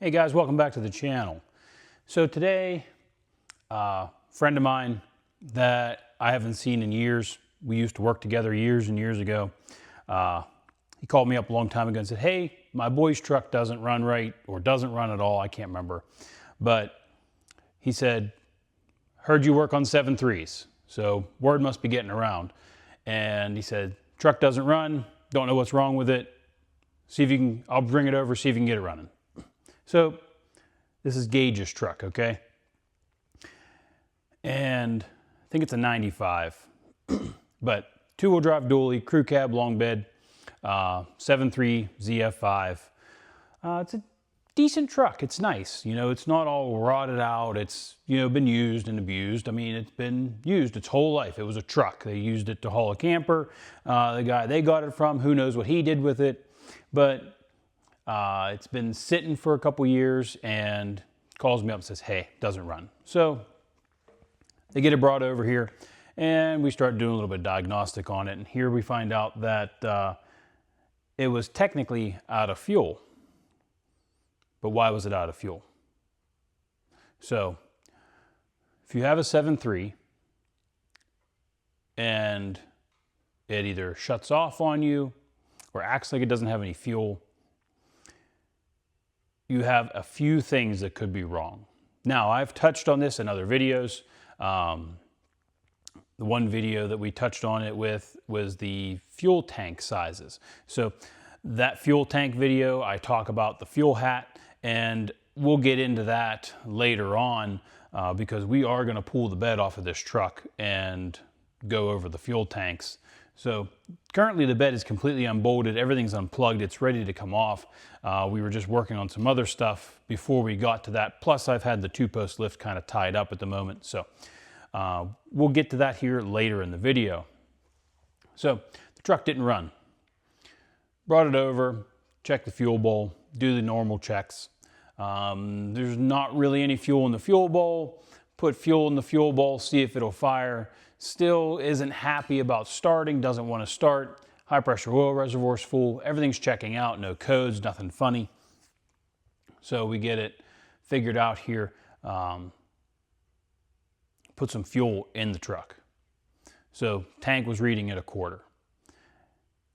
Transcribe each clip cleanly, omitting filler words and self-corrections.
Hey guys, welcome back to the channel. So today, a friend of mine that I haven't seen in years, we used to work together years and years ago, he called me up a long time ago and said, hey, my boy's truck doesn't run right, or doesn't run at all, I can't remember. But he said, heard you work on 7.3s, so word must be getting around. And he said, truck doesn't run, don't know what's wrong with it, see if you can, I'll bring it over, see if you can get it running. So this is Gage's truck, okay? And I think it's a 95, but two-wheel drive dually, crew cab, long bed, 7.3 ZF5. It's a decent truck. It's nice. You know, it's not all rotted out. It's, you know, been used and abused. I mean, it's been used its whole life. It was a truck. They used it to haul a camper. The guy they got it from, who knows what he did with it, but it's been sitting for a couple years and calls me up and says, hey, doesn't run. So they get it brought over here and we start doing a little bit of diagnostic on it. And here we find out that it was technically out of fuel. But why was it out of fuel? So if you have a 7.3 and it either shuts off on you or acts like it doesn't have any fuel, you have a few things that could be wrong. Now, I've touched on this in other videos. The one video that we touched on it with was the fuel tank sizes. So that fuel tank video, I talk about the fuel hat, and we'll get into that later on because we are going to pull the bed off of this truck and go over the fuel tanks. So currently the bed is completely unbolted, everything's unplugged, it's ready to come off. We were just working on some other stuff before we got to that. Plus I've had the two-post lift kind of tied up at the moment. So we'll get to that here later in the video. So the truck didn't run. Brought it over, checked the fuel bowl, do the normal checks. There's not really any fuel in the fuel bowl. Put fuel in the fuel bowl, see if it'll fire. Still isn't happy about starting, doesn't want to start. High pressure oil reservoir's full. Everything's checking out, no codes, nothing funny. So we get it figured out here. Put some fuel in the truck. So tank was reading at 1/4.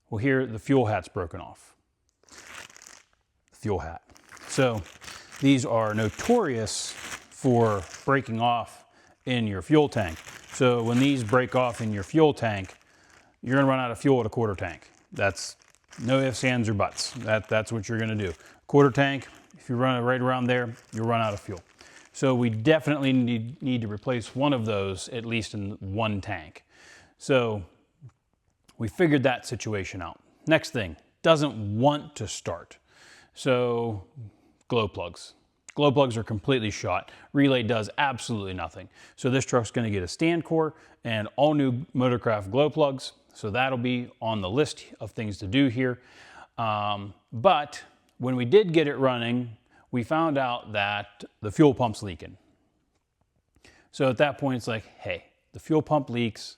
Well, here the fuel hat's broken off. The fuel hat. So these are notorious for breaking off in your fuel tank. So when these break off in your fuel tank, you're gonna run out of fuel at a 1/4 tank. That's no ifs, ands, or buts. That's what you're gonna do. 1/4 tank, if you run it right around there, you'll run out of fuel. So we definitely need to replace one of those, at least in one tank. So we figured that situation out. Next thing, doesn't want to start. So glow plugs. Glow plugs are completely shot. Relay does absolutely nothing. So this truck's gonna get a stand core and all new Motorcraft glow plugs. So that'll be on the list of things to do here. But when we did get it running, we found out that the fuel pump's leaking. So at that point, it's like, hey, the fuel pump leaks.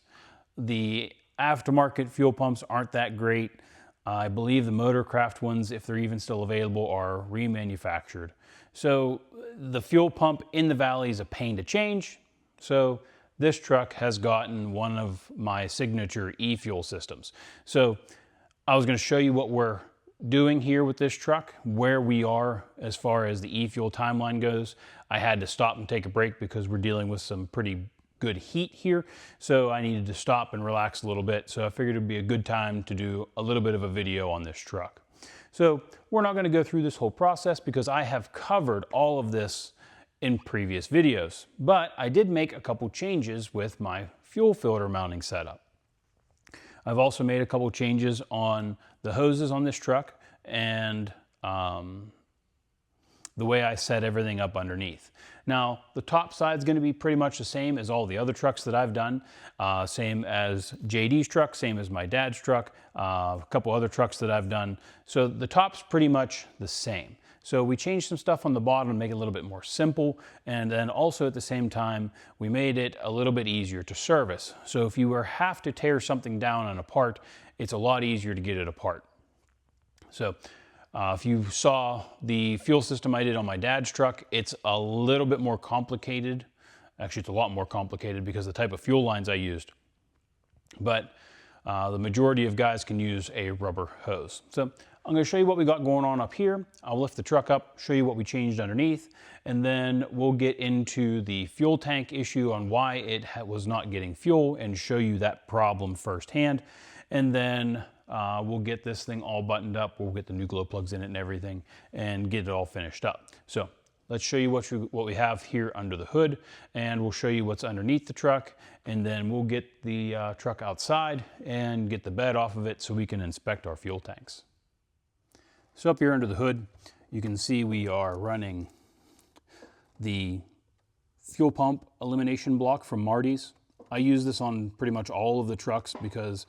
The aftermarket fuel pumps aren't that great. I believe the Motorcraft ones, if they're even still available, are remanufactured. So the fuel pump in the valley is a pain to change. So this truck has gotten one of my signature e-fuel systems. So I was going to show you what we're doing here with this truck, where we are as far as the e-fuel timeline goes. I had to stop and take a break because we're dealing with some pretty good heat here. So I needed to stop and relax a little bit. So I figured it'd be a good time to do a little bit of a video on this truck. So we're not going to go through this whole process because I have covered all of this in previous videos, but I did make a couple changes with my fuel filter mounting setup. I've also made a couple changes on the hoses on this truck and the way I set everything up underneath. Now, the top side is going to be pretty much the same as all the other trucks that I've done. Same as JD's truck, same as my dad's truck, a couple other trucks that I've done. So the top's pretty much the same. So we changed some stuff on the bottom to make it a little bit more simple. And then also at the same time, we made it a little bit easier to service. So if you have to tear something down and apart, it's a lot easier to get it apart. So If you saw the fuel system I did on my dad's truck, it's a little bit more complicated. Actually, it's a lot more complicated because of the type of fuel lines I used. But the majority of guys can use a rubber hose. So I'm going to show you what we got going on up here. I'll lift the truck up, show you what we changed underneath, and then we'll get into the fuel tank issue on why it was not getting fuel and show you that problem firsthand. And then we'll get this thing all buttoned up. We'll get the new glow plugs in it and everything and get it all finished up. So let's show you what we have here under the hood, and we'll show you what's underneath the truck, and then we'll get the truck outside and get the bed off of it so we can inspect our fuel tanks. So up here under the hood, you can see we are running the fuel pump elimination block from Marty's. I use this on pretty much all of the trucks because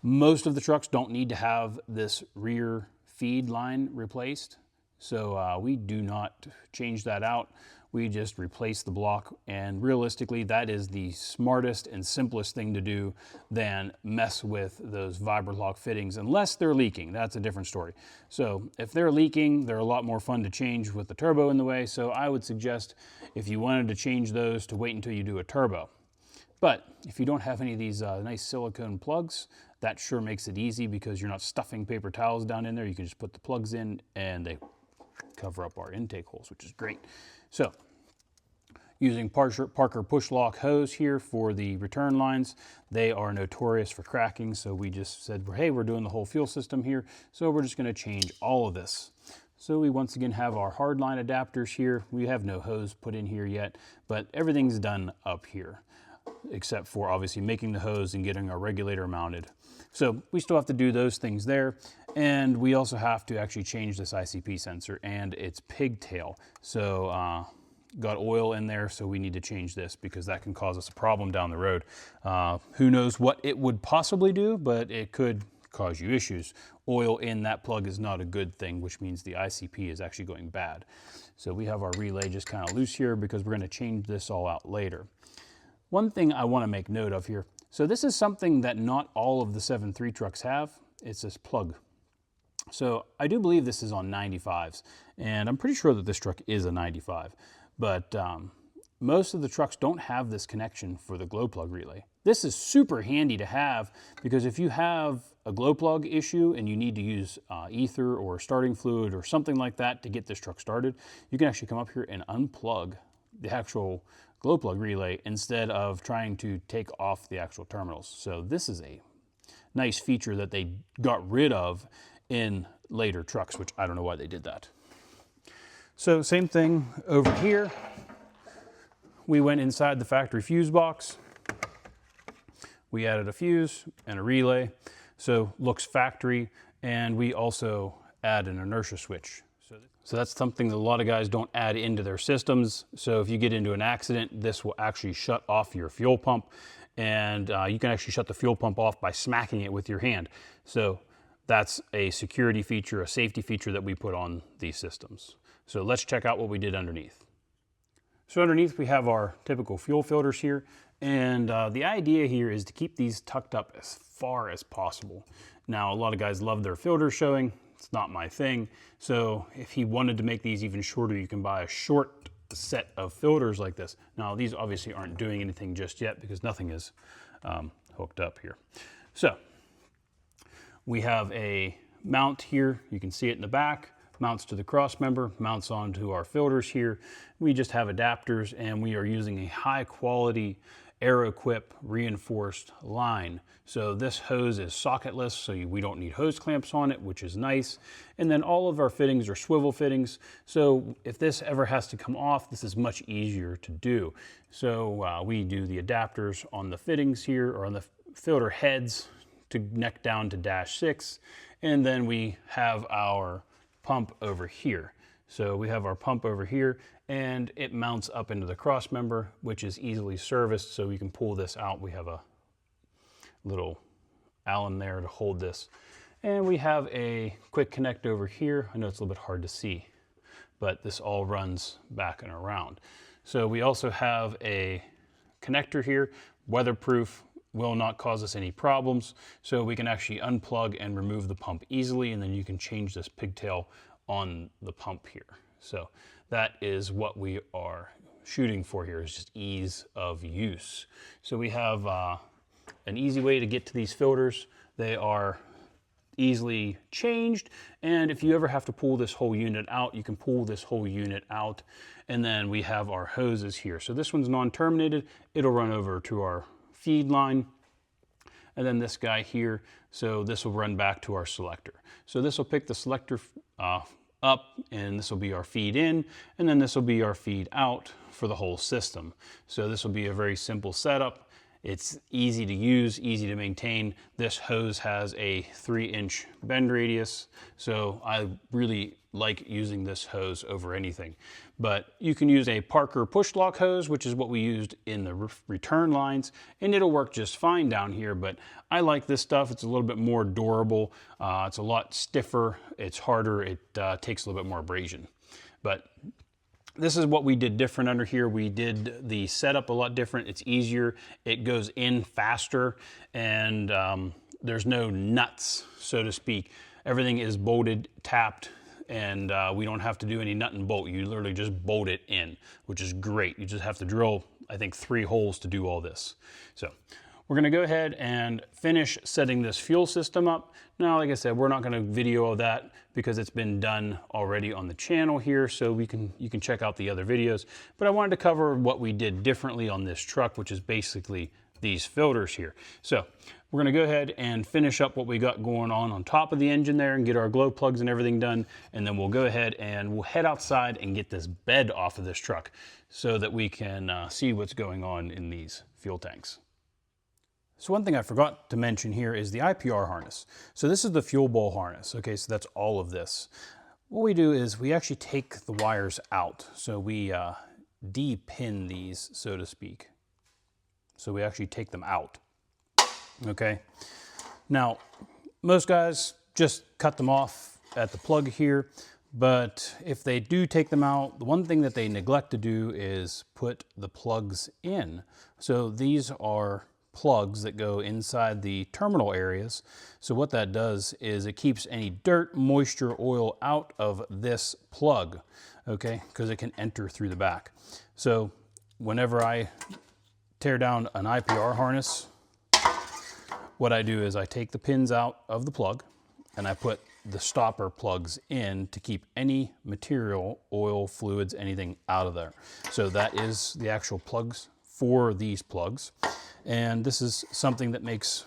most of the trucks don't need to have this rear feed line replaced. So we do not change that out. We just replace the block, and realistically that is the smartest and simplest thing to do than mess with those Vibralock fittings unless they're leaking. That's a different story. So if they're leaking, they're a lot more fun to change with the turbo in the way. So I would suggest if you wanted to change those to wait until you do a turbo. But if you don't have any of these nice silicone plugs, that sure makes it easy because you're not stuffing paper towels down in there. You can just put the plugs in and they cover up our intake holes, which is great. So using Parker Push-lok hose here for the return lines. They are notorious for cracking, so we just said, hey, we're doing the whole fuel system here, so we're just going to change all of this. So we once again have our hardline adapters here. We have no hose put in here yet, but everything's done up here, except for obviously making the hose and getting our regulator mounted. So we still have to do those things there. And we also have to actually change this ICP sensor and its pigtail. So got oil in there, so we need to change this because that can cause us a problem down the road. Who knows what it would possibly do, but it could cause you issues. Oil in that plug is not a good thing, which means the ICP is actually going bad. So we have our relay just kind of loose here because we're going to change this all out later. One thing I want to make note of here. So this is something that not all of the 7.3 trucks have. It's this plug. So I do believe this is on 95s, and I'm pretty sure that this truck is a 95, but most of the trucks don't have this connection for the glow plug relay. This is super handy to have because if you have a glow plug issue and you need to use ether or starting fluid or something like that to get this truck started, you can actually come up here and unplug the actual glow plug relay instead of trying to take off the actual terminals. So this is a nice feature that they got rid of in later trucks, which I don't know why they did that. So same thing over here. We went inside the factory fuse box. We added a fuse and a relay. So looks factory, and we also add an inertia switch. So that's something that a lot of guys don't add into their systems. So if you get into an accident, this will actually shut off your fuel pump, and you can actually shut the fuel pump off by smacking it with your hand. So that's a security feature, a safety feature that we put on these systems. So let's check out what we did underneath. So underneath we have our typical fuel filters here, and the idea here is to keep these tucked up as far as possible. Now a lot of guys love their filters showing. It's not my thing. So if he wanted to make these even shorter, you can buy a short set of filters like this. Now these obviously aren't doing anything just yet because nothing is hooked up here. So we have a mount here. You can see it in the back. Mounts to the cross member, mounts onto our filters here. We just have adapters, and we are using a high quality Aeroquip reinforced line. So this hose is socketless, so we don't need hose clamps on it, which is nice. And then all of our fittings are swivel fittings. So if this ever has to come off, this is much easier to do. So we do the adapters on the fittings here, or on the filter heads to neck down to -6. And then we have our pump over here. So we have our pump over here, and it mounts up into the cross member, which is easily serviced, so we can pull this out. We have a little Allen there to hold this. And we have a quick connect over here. I know it's a little bit hard to see, but this all runs back and around. So we also have a connector here, weatherproof will not cause us any problems. So we can actually unplug and remove the pump easily, and then you can change this pigtail on the pump here. So that is what we are shooting for here, is just ease of use. So we have an easy way to get to these filters. They are easily changed, and if you ever have to pull this whole unit out, you can pull this whole unit out. And then we have our hoses here. So this one's non-terminated. It'll run over to our feed line. And then this guy here, so this will run back to our selector. So this will pick the selector up, and this will be our feed in, and then this will be our feed out for the whole system. So this will be a very simple setup. It's easy to use, easy to maintain. This hose has a 3-inch bend radius, so I really like using this hose over anything. But you can use a Parker Push-lok hose, which is what we used in the return lines, and it'll work just fine down here. But I like this stuff. It's a little bit more durable. It's a lot stiffer. It's harder. It takes a little bit more abrasion. But this is what we did different under here. We did the setup a lot different. It's easier. It goes in faster, and there's no nuts, so to speak. Everything is bolted, tapped, and we don't have to do any nut and bolt. You literally just bolt it in, which is great. You just have to drill, I think, 3 holes to do all this. So we're gonna go ahead and finish setting this fuel system up. Now, like I said, we're not gonna video all that because it's been done already on the channel here, so you can check out the other videos. But I wanted to cover what we did differently on this truck, which is basically these filters here. So we're gonna go ahead and finish up what we got going on top of the engine there and get our glow plugs and everything done. And then we'll go ahead and we'll head outside and get this bed off of this truck so that we can see what's going on in these fuel tanks. So one thing I forgot to mention here is the IPR harness. So this is the fuel bowl harness. Okay, so that's all of this. What we do is we actually take the wires out. So we de-pin these, so to speak. So we actually take them out. Okay. Now, most guys just cut them off at the plug here, but if they do take them out, the one thing that they neglect to do is put the plugs in. So these are plugs that go inside the terminal areas. So what that does is it keeps any dirt, moisture, oil out of this plug, okay, because it can enter through the back. So whenever I tear down an IPR harness, what I do is I take the pins out of the plug and I put the stopper plugs in to keep any material, oil, fluids, anything out of there. So that is the actual plugs for these plugs. And this is something that makes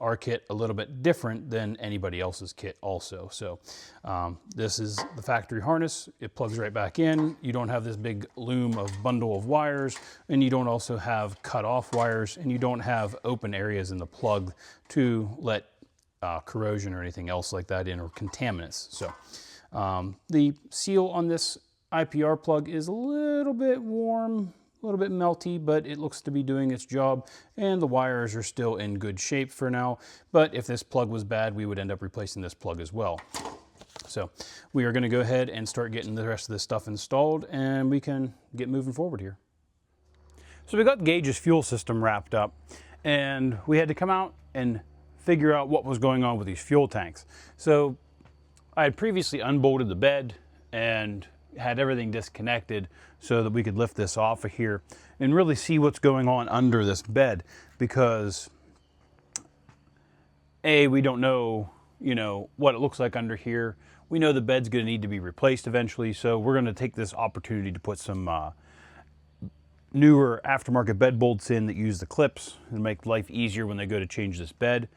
our kit a little bit different than anybody else's kit also. So this is the factory harness. It plugs right back in. You don't have this big loom of bundle of wires, and you don't also have cut off wires, and you don't have open areas in the plug to let corrosion or anything else like that in, or contaminants. So the seal on this IPR plug is a little bit warm, a little bit melty, but it looks to be doing its job, and the wires are still in good shape for now. But if this plug was bad, we would end up replacing this plug as well. So we are going to go ahead and start getting the rest of this stuff installed, and we can get moving forward here. So we got Gage's fuel system wrapped up, and we had to come out and figure out what was going on with these fuel tanks. So I had previously unbolted the bed and had everything disconnected so that we could lift this off of here and really see what's going on under this bed, because we don't know, what it looks like under here. We know the bed's going to need to be replaced eventually, so we're going to take this opportunity to put some newer aftermarket bed bolts in that use the clips and make life easier when they go to change this bed.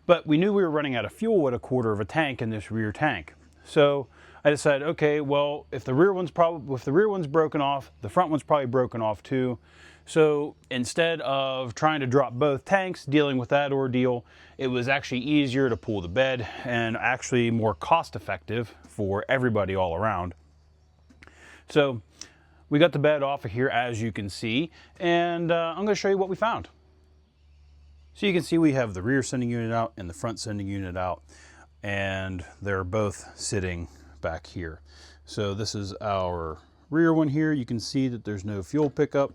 But we knew we were running out of fuel at 1/4 of a tank in this rear tank. So I decided, okay, well, if the rear one's broken off, the front one's probably broken off too. So instead of trying to drop both tanks, dealing with that ordeal, it was actually easier to pull the bed and actually more cost effective for everybody all around. So we got the bed off of here, as you can see, and I'm going to show you what we found. So you can see we have the rear sending unit out and the front sending unit out, and they're both sitting back here. So this is our rear one here, you can see that there's no fuel pickup,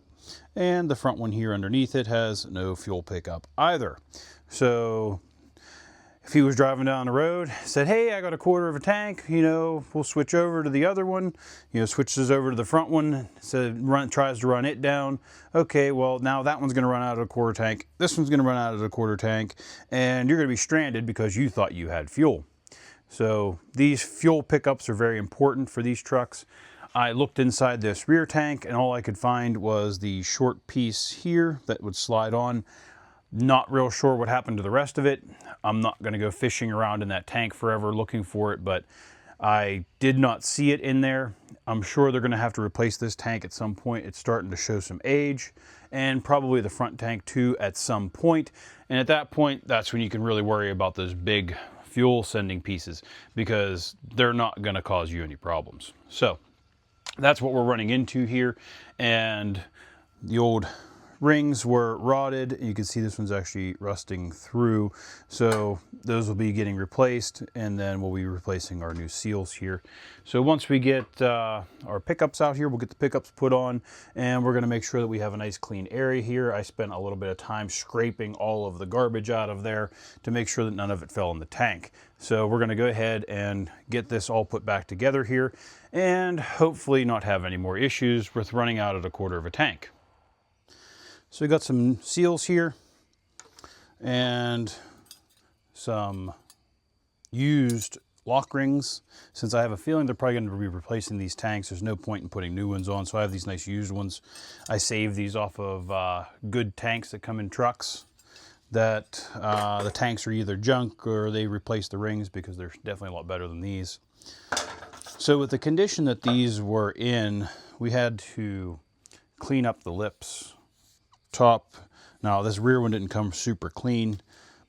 and the front one here underneath it has no fuel pickup either. So if he was driving down the road, said, hey, I got a quarter of a tank, you know, we'll switch over to the other one, you know, switches over to the front one, tries to run it down. Okay, well, now that one's going to run out of a quarter tank. This one's going to run out of a quarter tank, and you're going to be stranded because you thought you had fuel. So these fuel pickups are very important for these trucks. I looked inside this rear tank, and all I could find was the short piece here that would slide on. Not real sure what happened to the rest of it. I'm not going to go fishing around in that tank forever looking for it, but I did not see it in there. I'm sure they're going to have to replace this tank at some point. It's starting to show some age, and probably the front tank too at some point. And at that point, that's when you can really worry about those big fuel sending pieces, because they're not going to cause you any problems. So that's what we're running into here. And the old rings were rotted. You can see this one's actually rusting through. So those will be getting replaced, and then we'll be replacing our new seals here. So once we get our pickups out here, we'll get the pickups put on, and we're going to make sure that we have a nice clean area here. I spent a little bit of time scraping all of the garbage out of there to make sure that none of it fell in the tank. So we're going to go ahead and get this all put back together here, and hopefully not have any more issues with running out of a quarter of a tank. So we got some seals here and some used lock rings. Since I have a feeling they're probably going to be replacing these tanks, there's no point in putting new ones on, so I have these nice used ones. I saved these off of good tanks that come in trucks that the tanks are either junk or they replace the rings, because they're definitely a lot better than these. So with the condition that these were in, we had to clean up the lips. Top. Now this rear one didn't come super clean,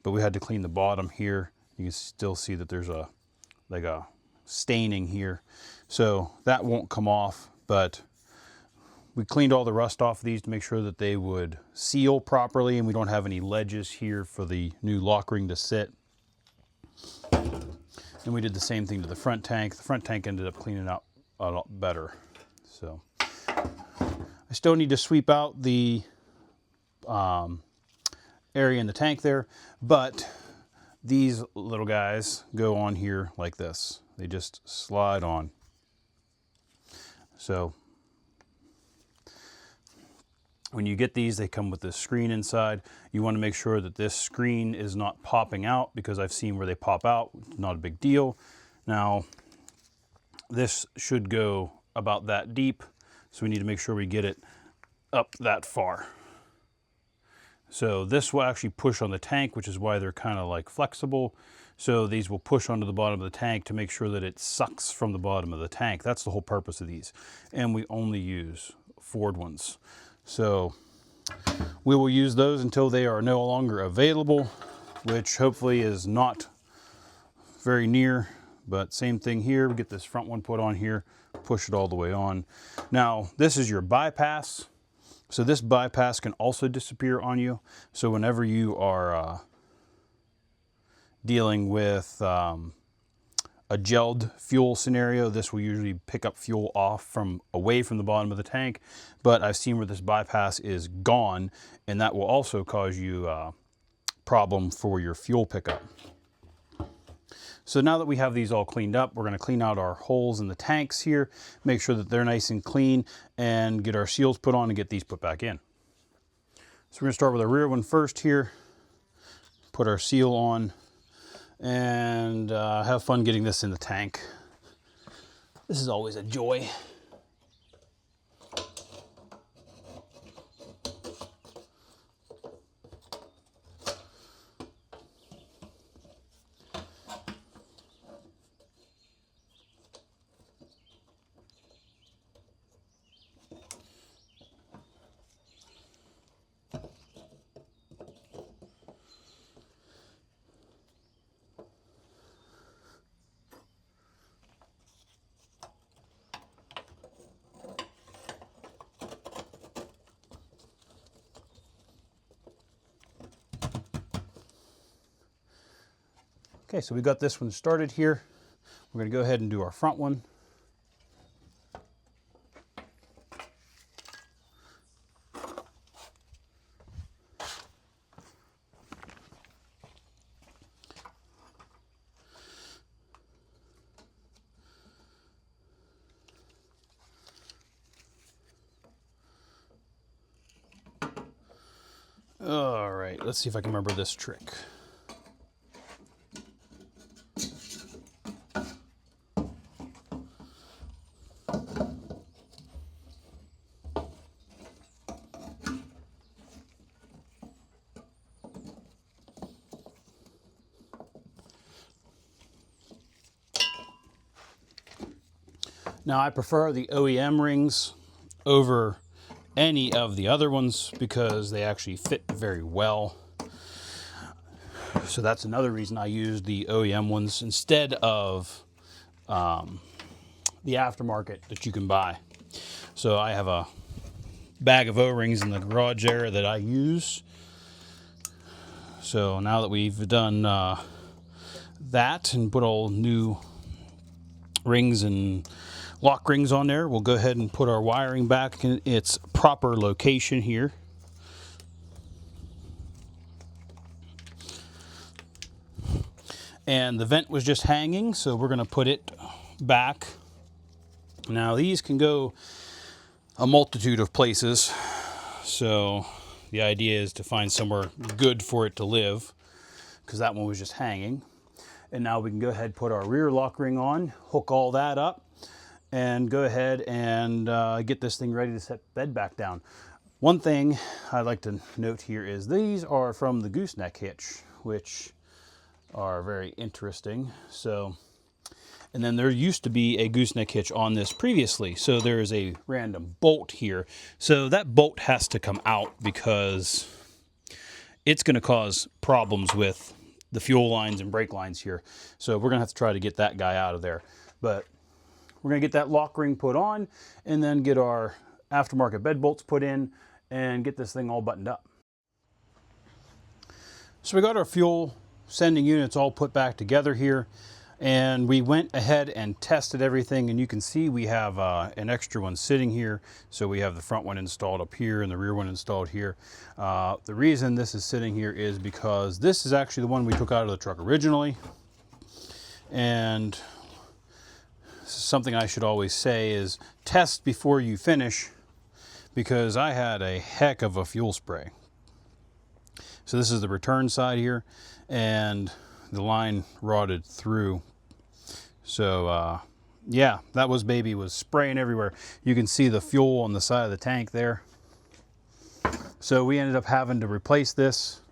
but we had to clean the bottom here. You can still see that there's a staining here, so that won't come off, but we cleaned all the rust off of these to make sure that they would seal properly, and we don't have any ledges here for the new lock ring to sit. And we did the same thing to the front tank. The front tank ended up cleaning out a lot better. So I still need to sweep out the area in the tank there, but these little guys go on here like this. They just slide on. So when you get these, they come with this screen inside. You want to make sure that this screen is not popping out, because I've seen where they pop out. Not a big deal. Now this should go about that deep, so we need to make sure we get it up that far. So this will actually push on the tank, which is why they're kind of like flexible. So these will push onto the bottom of the tank to make sure that it sucks from the bottom of the tank. That's the whole purpose of these. And we only use Ford ones. So we will use those until they are no longer available, which hopefully is not very near. But same thing here. We get this front one put on here, push it all the way on. Now this is your bypass. So this bypass can also disappear on you. So whenever you are dealing with a gelled fuel scenario, this will usually pick up fuel away from the bottom of the tank. But I've seen where this bypass is gone, and that will also cause you a problem for your fuel pickup. So now that we have these all cleaned up, we're going to clean out our holes in the tanks here, make sure that they're nice and clean, and get our seals put on and get these put back in. So we're going to start with the rear one first here, put our seal on, and have fun getting this in the tank. This is always a joy. Okay, so we got this one started here. We're going to go ahead and do our front one. All right, let's see if I can remember this trick. Now I prefer the OEM rings over any of the other ones because they actually fit very well. So that's another reason I use the OEM ones instead of the aftermarket that you can buy. So I have a bag of O-rings in the garage area that I use. So now that we've done that and put all new rings and lock rings on there, we'll go ahead and put our wiring back in its proper location here. And the vent was just hanging, so we're going to put it back. Now these can go a multitude of places, so the idea is to find somewhere good for it to live, because that one was just hanging. And now we can go ahead and put our rear lock ring on, hook all that up, and go ahead and get this thing ready to set the bed back down. One thing I'd like to note here is these are from the gooseneck hitch, which are very interesting. So, and then there used to be a gooseneck hitch on this previously, so there is a random bolt here. So that bolt has to come out because it's going to cause problems with the fuel lines and brake lines here. So we're going to have to try to get that guy out of there. But we're going to get that lock ring put on and then get our aftermarket bed bolts put in and get this thing all buttoned up. So we got our fuel sending units all put back together here, and we went ahead and tested everything, and you can see we have an extra one sitting here. So we have the front one installed up here and the rear one installed here. The reason this is sitting here is because this is actually the one we took out of the truck originally, and something I should always say is test before you finish, because I had a heck of a fuel spray. So this is the return side here, and the line rotted through. So yeah, that baby was spraying everywhere. You can see the fuel on the side of the tank there. So we ended up having to replace this.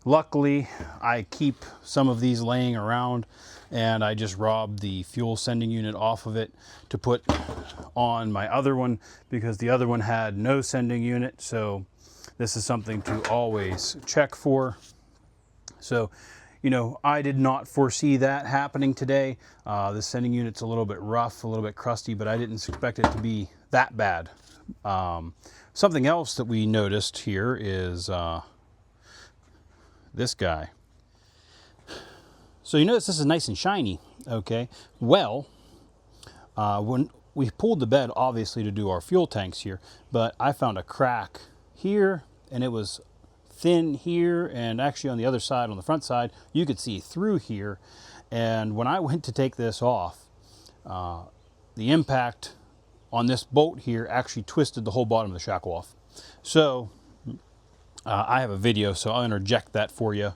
Luckily, I keep some of these laying around, and I just robbed the fuel sending unit off of it to put on my other one, because the other one had no sending unit. So this is something to always check for. So, you know, I did not foresee that happening today. The sending unit's a little bit rough, a little bit crusty, but I didn't expect it to be that bad. Something else that we noticed here is this guy. So you notice this is nice and shiny, okay? Well, when we pulled the bed, obviously, to do our fuel tanks here, but I found a crack here, and it was thin here, and actually on the other side, on the front side, you could see through here. And when I went to take this off, the impact on this bolt here actually twisted the whole bottom of the shackle off. So I have a video, so I'll interject that for you.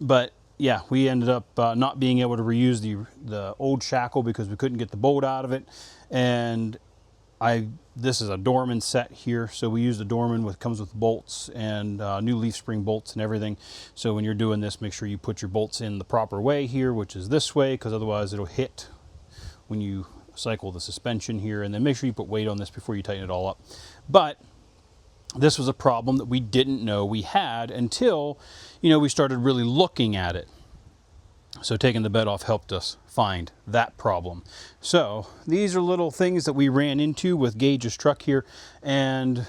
But yeah, we ended up not being able to reuse the old shackle because we couldn't get the bolt out of it. And this is a Dorman set here, so we use the Dorman, which comes with bolts and new leaf spring bolts and everything. So when you're doing this, make sure you put your bolts in the proper way here, which is this way, because otherwise it'll hit when you cycle the suspension here. And then make sure you put weight on this before you tighten it all up. But this was a problem that we didn't know we had until, you know, we started really looking at it. So taking the bed off helped us find that problem. So these are little things that we ran into with Gage's truck here, and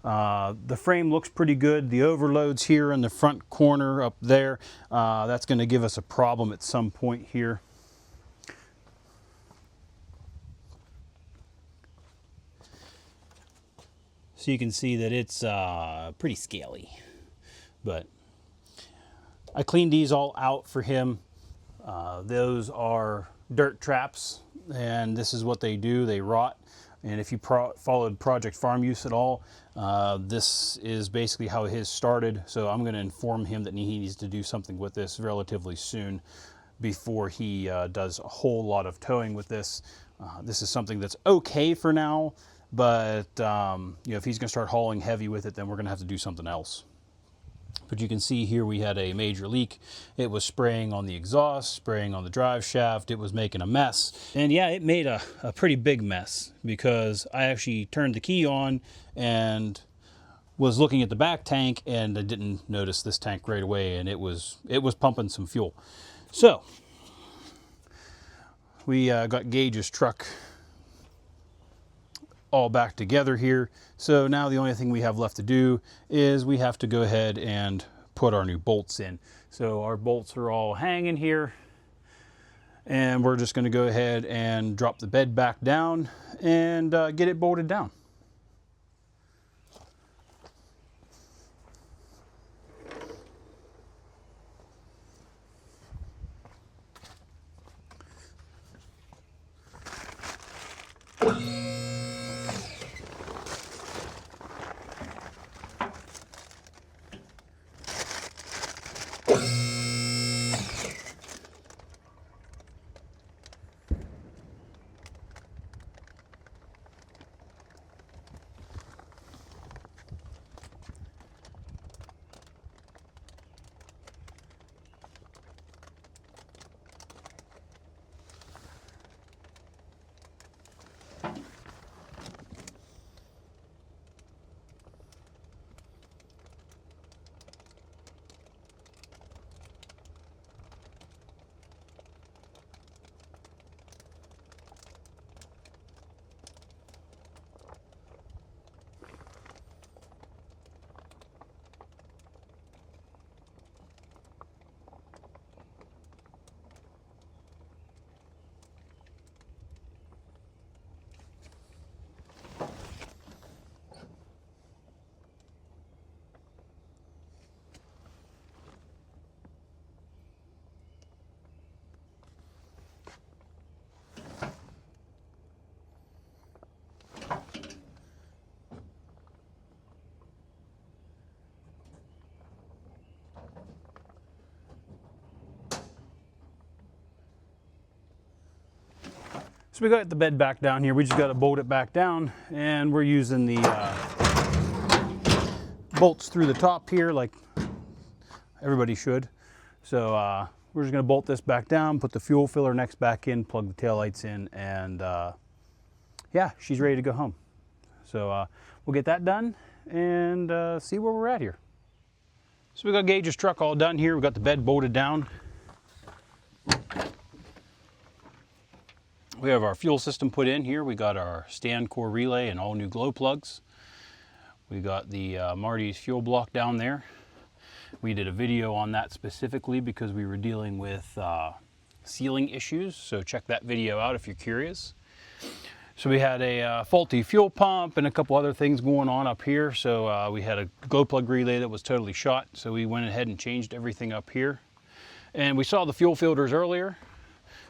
the frame looks pretty good. The overloads here in the front corner up there, that's going to give us a problem at some point here. So you can see that it's pretty scaly, but I cleaned these all out for him. Those are dirt traps, and this is what they do. They rot And if you followed Project Farm Use at all, this is basically how his started. So I'm going to inform him that he needs to do something with this relatively soon before he does a whole lot of towing with this. This is something that's okay for now, but you know, if he's going to start hauling heavy with it, then we're going to have to do something else. But you can see here we had a major leak. It was spraying on the exhaust, spraying on the drive shaft. It was making a mess. And yeah, it made a pretty big mess because I actually turned the key on and was looking at the back tank, and I didn't notice this tank right away, and it was pumping some fuel. So we got Gage's truck all back together here. So now the only thing we have left to do is we have to go ahead and put our new bolts in. So our bolts are all hanging here, and we're just going to go ahead and drop the bed back down and get it bolted down. So we got the bed back down here. We just got to bolt it back down, and we're using the bolts through the top here like everybody should. So we're just going to bolt this back down, put the fuel filler next back in, plug the taillights in, and yeah, she's ready to go home. So we'll get that done and see where we're at here. So we got Gage's truck all done here. We got the bed bolted down. We have our fuel system put in here. We got our stand core relay and all new glow plugs. We got the Marty's fuel block down there. We did a video on that specifically because we were dealing with sealing issues. So check that video out if you're curious. So we had a faulty fuel pump and a couple other things going on up here. So we had a glow plug relay that was totally shot. So we went ahead and changed everything up here. And we saw the fuel filters earlier.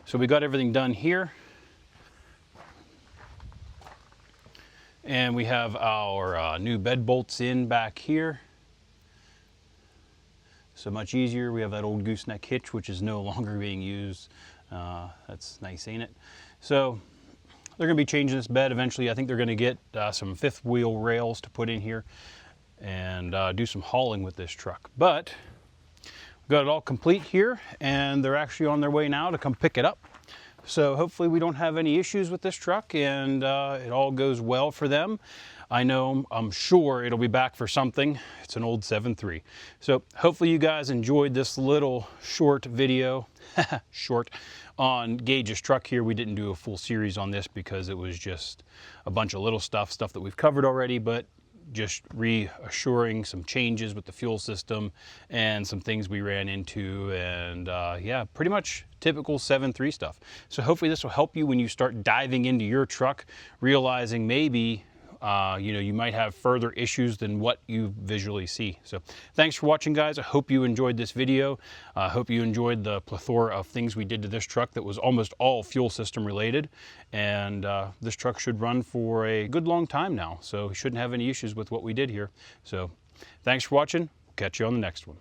So we got everything done here. And we have our new bed bolts in back here. So much easier. We have that old gooseneck hitch, which is no longer being used. That's nice, ain't it? So they're going to be changing this bed eventually. I think they're going to get some fifth wheel rails to put in here and do some hauling with this truck. But we've got it all complete here, and they're actually on their way now to come pick it up. So hopefully we don't have any issues with this truck, and it all goes well for them. I'm sure it'll be back for something. It's an old 7.3. So hopefully you guys enjoyed this little short video, short, on Gage's truck here. We didn't do a full series on this because it was just a bunch of little stuff that we've covered already, but just reassuring some changes with the fuel system and some things we ran into, and yeah, pretty much typical 7.3 stuff. So hopefully this will help you when you start diving into your truck, realizing maybe you know, you might have further issues than what you visually see. So thanks for watching, guys. I hope you enjoyed this video. I hope you enjoyed the plethora of things we did to this truck that was almost all fuel system related. And this truck should run for a good long time now, so we shouldn't have any issues with what we did here. So thanks for watching. Catch you on the next one.